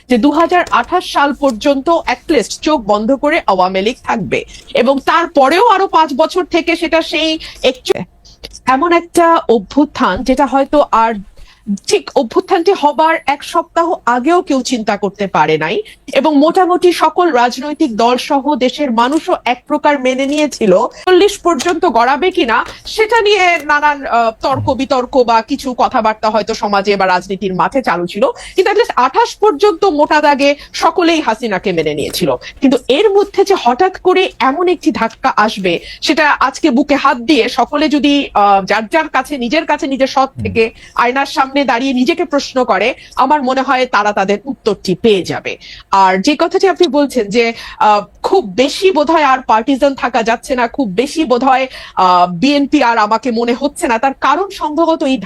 যে 2028 সাল পর্যন্ত অ্যাটলিস্ট চোখ বন্ধ করে আওয়ামী লীগ থাকবে, এবং তারপরেও আরো 5 বছর থেকে সেটা সেই এমন একটা অভ্যুত্থান যেটা হয়তো আর ঠিক অভ্যুত্থানটি হবার 1 সপ্তাহ আগেও কেউ চিন্তা করতে পারে নাই, এবং মোটামুটি সকল রাজনৈতিক দল সহ দেশের মানুষও এক প্রকার মেনে নিয়েছিল। 40 পর্যন্ত গড়াবে কিনা সেটা নিয়ে নানান তর্ক বিতর্ক বা কিছু কথাবার্তা হয়তো সমাজে বা রাজনীতির মাঠে চালু ছিল, কিন্তু অ্যাটলিস্ট 28 পর্যন্ত মোটা দাগে সকলেই হাসিনাকে মেনে নিয়েছিল। কিন্তু এর মধ্যে যে হঠাৎ করে এমন একটি ধাক্কা আসবে, সেটা আজকে বুকে হাত দিয়ে সকলে যদি যার যার কাছে নিজের সৎ থেকে আয়নার সামনে দাঁড়িয়ে নিজেকে প্রশ্ন করে, আমার মনে হয় তারা তাদের উত্তরটি পেয়ে যাবে। আর যে কথাটি আপনি বলছেন যে খুব বেশি বোধহয় আর পার্টিজান থাকা যাচ্ছে না, খুব বেশি বোধহয় বিএনপি আর আমাকে মনে হচ্ছে না, তার কারণ সম্ভবত এই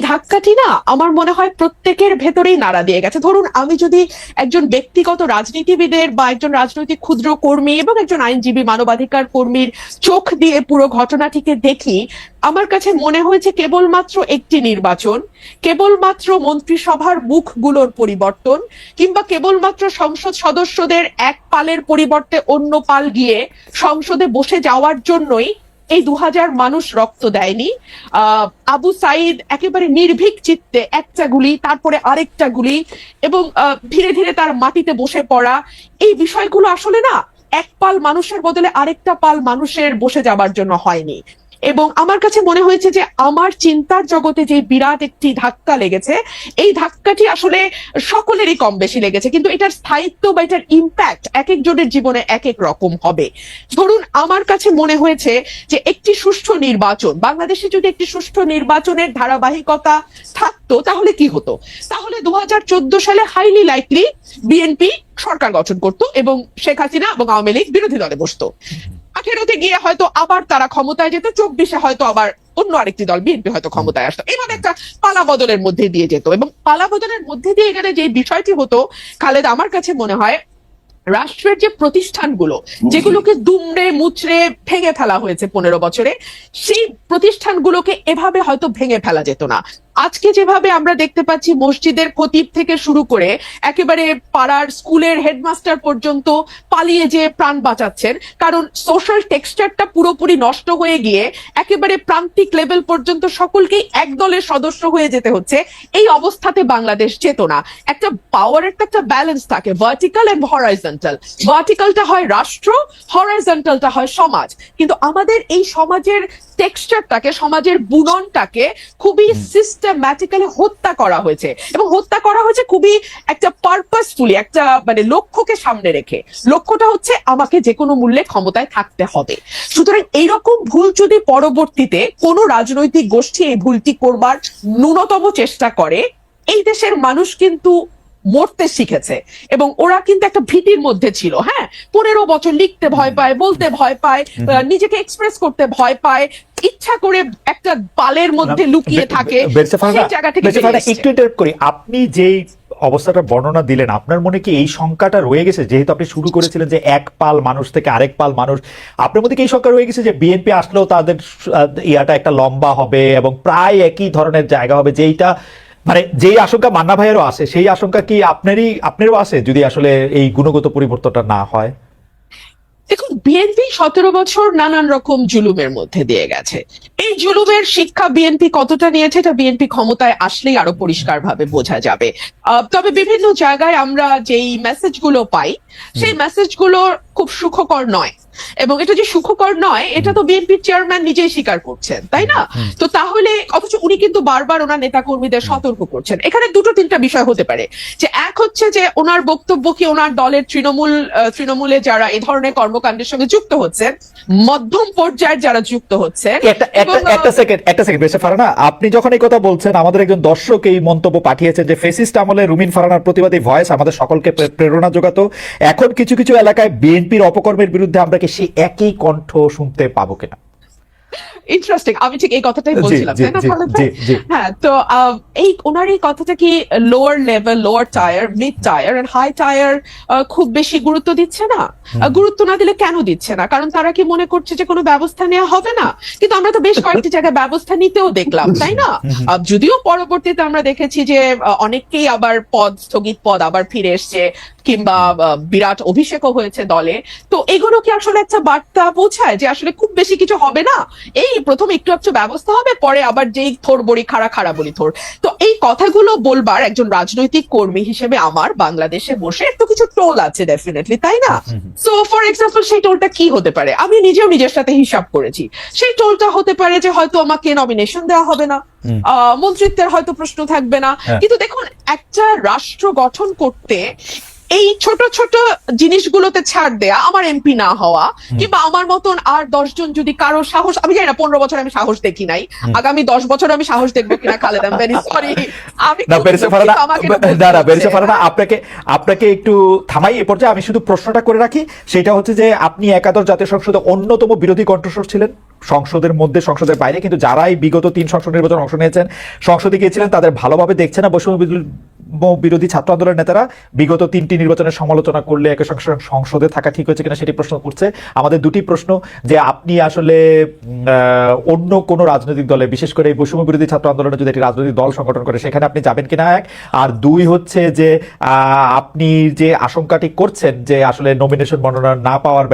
ধাক্কাটি না আমার মনে হয় প্রত্যেকের ভেতরেই নাড়া দিয়ে গেছে। ধরুন আমি যদি একজন ব্যক্তিগত রাজনীতিবিদের বা একজন রাজনৈতিক ক্ষুদ্র কর্মী এবং একজন আইনজীবী মানবাধিকার কর্মীর চোখ দিয়ে পুরো ঘটনাটিকে দেখি, আমার কাছে মনে হয়েছে কেবলমাত্র একটি নির্বাচন, কেবলমাত্র মন্ত্রিসভার মুখগুলোর পরিবর্তন, কিংবা কেবলমাত্র সংসদ সদস্যদের এক পালের পরিবর্তে অন্য পাল গিয়ে সংসদে বসে যাওয়ার জন্যই এই 2000 মানুষ রক্ত দেয়নি। আবু সাইদ একেবারে নির্ভীক চিত্তে একটা গুলি, তারপরে আরেকটা গুলি, এবং ধীরে ধীরে তার মাটিতে বসে পড়া, এই বিষয়গুলো আসলে না এক পাল মানুষের বদলে আরেকটা পাল মানুষের বসে যাবার জন্য হয়নি। এবং আমার কাছে মনে হয়েছে যে আমার চিন্তার জগতে যে বিরাট একটি ধাক্কা লেগেছে, এই ধাক্কাটি আসলে সকলেরই কম বেশি লেগেছে, কিন্তু এটার স্থায়িত্ব বা এটার ইম্প্যাক্ট এক একজনের জীবনে এক এক রকম হবে। ধরুন আমার কাছে মনে হয়েছে যে একটি সুষ্ঠু নির্বাচন, বাংলাদেশে যদি একটি সুষ্ঠু নির্বাচনের ধারাবাহিকতা থাকতো তাহলে কি হতো? তাহলে 2014 সালে হাইলি লাইকলি বিএনপি সরকার গঠন করতো এবং শেখ হাসিনা এবং আওয়ামী লীগ বিরোধী দলে বসতো। 18-তে গিয়ে হয়তো আবার তারা ক্ষমতায় যেত, 24-এ হয়তো আবার অন্য আরেকটি দল বিএনপি হয়তো ক্ষমতায় আসতো। এভাবে একটা পালা বদলের মধ্যে দিয়ে যেত, এবং পালা বদলের মধ্যে দিয়ে এখানে যে বিষয়টি হতো খালেদ, আমার কাছে মনে হয় রাষ্ট্রের যে প্রতিষ্ঠানগুলো যেগুলোকে দুমড়ে মুচড়ে ভেঙে ফেলা হয়েছে 15 বছরে, সেই প্রতিষ্ঠানগুলোকে এভাবে হয়তো ভেঙে ফেলা যেত না। আজকে যেভাবে আমরা দেখতে পাচ্ছি মসজিদের খতিব থেকে শুরু করে একেবারে পাড়ার স্কুলের হেডমাস্টার পর্যন্ত পালিয়ে যে প্রাণ বাঁচাচ্ছেন, কারণ সোশ্যাল টেক্সচারটা পুরোপুরি নষ্ট হয়ে গিয়ে একেবারে প্রান্তিক লেভেল পর্যন্ত সকলকেই এক দলের সদস্য হয়ে যেতে হচ্ছে, এই অবস্থাতে বাংলাদেশ যেত না। একটা পাওয়ারের একটা ব্যালেন্স থাকে, ভার্টিক্যাল এন্ড হরাইজন্টাল। ভার্টিক্যালটা হয় রাষ্ট্র, হরাইজন্টালটা হয় সমাজ। কিন্তু আমাদের এই সমাজের টেক্সচারটাকে, সমাজের বুননটাকে খুবই সিস্টেম্যাটিক্যালি হত্যা করা হয়েছে, এবং হত্যা করা হয়েছে খুবই একটা পারপাসফুলি, একটা মানে লক্ষ্যকে সামনে রেখে। লক্ষ্যটা হচ্ছে আমাকে যে কোনো মূল্যে ক্ষমতায় থাকতে হবে। সুতরাং এইরকম ভুল যদি পরবর্তীতে কোনো রাজনৈতিক গোষ্ঠী এই ভুলটি করবার ন্যূনতম চেষ্টা করে, এই দেশের মানুষ কিন্তু মরতে শিখেছে, এবং ওরা কিন্তু একটা ভীতির মধ্যে ছিল। হ্যাঁ, 15 বছর লিখতে ভয় পায়, বলতে ভয় পায়, নিজেকে এক্সপ্রেস করতে ভয় পায়, ইচ্ছা করে একটা পালের মধ্যে লুকিয়ে থাকে। সেই জায়গা থেকে একটু ইন্টারাপ্ট করি, আপনি যেই অবস্থাটা বর্ণনা দিলেন, আপনার মনে কি এই সংখ্যাটা রয়ে গেছে? যেহেতু আপনি শুরু করেছিলেন যে এক পাল মানুষ থেকে আরেক পাল মানুষ, আপনার মধ্যে কি এই সংখ্যা রয়ে গেছে যে বিএনপি আসলেও তাদের ইয়াটা একটা লম্বা হবে এবং প্রায় একই ধরনের জায়গা হবে, যেইটা মানে যেই আশঙ্কা মান্না ভাইয়েরও আছে, সেই আশঙ্কা কি আপনারও আছে যদি আসলে এই গুণগত পরিবর্তনটা না হয়? দেখুন, বিএনপি 17 বছর নানান রকম জুলুমের মধ্যে দিয়ে গেছে। এই জুলুমের শিক্ষা বিএনপি কতটা নিয়েছে এটা বিএনপি ক্ষমতায় আসলেই আরো পরিষ্কারভাবে বোঝা যাবে। তবে বিভিন্ন জায়গায় আমরা যেই মেসেজগুলো পাই, সেই মেসেজগুলো খুব সুখকর নয়, এবং এটা যে সুখকর নয় এটা তো বিএনপির চেয়ারম্যান নিজেই স্বীকার করছেন, তাই না? তো তাহলে অথচ উনি কিন্তু বারবার ওনার নেতা কর্মীদের সতর্ক করছেন। এখানে 2-3টা বিষয় হতে পারে, যে এক হচ্ছে যে ওনার বক্তব্য কি ওনার দলের তৃণমূলে যারা এই ধরনের কর্মকাণ্ডের সঙ্গে যুক্ত হচ্ছেন, মধ্যম পর্যায়ের যারা যুক্ত হচ্ছে। একটা সেকেন্ড বেশি ফারানা, আপনি যখন এই কথা বলছেন, আমাদের একজন দর্শক এই মন্তব্য পাঠিয়েছেন যে ফেসিস্ট আমলে রুমিন ফারানার প্রতিবাদী ভয়েস আমাদের সকলকে প্রেরণা যোগাতো, এখন কিছু কিছু এলাকায় বিএনপির অপকর্মের বিরুদ্ধে আমরা কি সেই একই কণ্ঠ শুনতে পাবো কিনা? ইন্টারেস্টিং, আমি ঠিক এই কথাটাই জি বলছিলাম, জি তাই না জি খালেদ জি ভাই? জি হ্যাঁ, তো এই ওনার এই কথাটা কি lower level, lower tier, mid tier and high tier খুব বেশি গুরুত্ব দিচ্ছে না? গুরুত্ব না দিলে কেন দিচ্ছে না? কারণ তারা কি মনে করছে যে কোনো ব্যবস্থা নেওয়া হবে না? কিন্তু আমরা তো বেশ কয়েকটি জায়গায় ব্যবস্থা নিতেও দেখলাম, তাই না? যদিও পরবর্তীতে আমরা দেখেছি যে অনেককেই আবার স্থগিত পদ আবার ফিরে এসছে, কিংবা বিরাট অভিষেকও হয়েছে দলে। তো এগুলো কি আসলে একটা বার্তা পৌঁছায় যে আসলে খুব বেশি কিছু হবে না, এই প্রথম একটু একটু ব্যবস্থা হবে, পরে আবার যেই থোর বড়ি খাড়া খাড়া বলি থোর? তো এই কথাগুলো বলবার একজন রাজনৈতিক কর্মী হিসেবে আমার বাংলাদেশে বসে একটু কিছু টোল আছে ডেফিনেটলি, তাই না? সো ফর এক্সাম্পল, সেই টোলটা কি হতে পারে? আমি নিজেও নিজের সাথে হিসাব করেছি। সেই টোলটা হতে পারে যে হয়তো আমাকে নমিনেশন দেওয়া হবে না, মন্ত্রিত্বের হয়তো প্রশ্ন থাকবে না। কিন্তু দেখুন, একটা রাষ্ট্র গঠন করতে এই ছোট ছোট জিনিসগুলোতে ছাড় দেয়া, আমার এমপি না হওয়া, কিংবা আমার মতন আর 10 জন যদি কারো সাহস, আমি জানি না 15 বছর আমি সাহস দেখি নাই, আগামী 10 বছর আমি সাহস দেখবো কিনা Khaled, I am very sorry. আমি না খুব বেরিসা দুঃখিত, ফারহানা, আমাকে এটা বলতে না না হচ্ছে। বেরিসা ফারহানা, আপনাকে একটু থামাই এ পর্যায়ে। আমি শুধু প্রশ্নটা করে রাখি, সেটা হচ্ছে যে আপনি একাদশ জাতীয় সংসদে অন্যতম বিরোধী কণ্ঠস্বর ছিলেন, সংসদের মধ্যে সংসদের বাইরে, কিন্তু যারাই বিগত 3 সংসদ নির্বাচন অংশ নিয়েছেন, সংসদে গিয়েছিলেন, তাদের ভালোভাবে দেখছে না বৈষম্য বিরোধী ছাত্র আন্দোলনের নেতারা বিগত 3টি নির্বাচনের সমালোচনা করলে একই সঙ্গে সংসদে থাকা ঠিক হয়েছে কিনা সেটি প্রশ্ন করছে। আমাদের দুটি প্রশ্ন, যে আপনি আসলে অন্য কোন রাজনৈতিক দলে, বিশেষ করে এই বৈষম্য বিরোধী ছাত্র আন্দোলনে যদি একটি রাজনৈতিক দল সংগঠন করে, সেখানে আপনি যাবেন কিনা, এক। আর দুই হচ্ছে যে আপনি যে আশঙ্কাটি করছেন যে আসলে নমিনেশন মনোনয়ন না পাওয়ার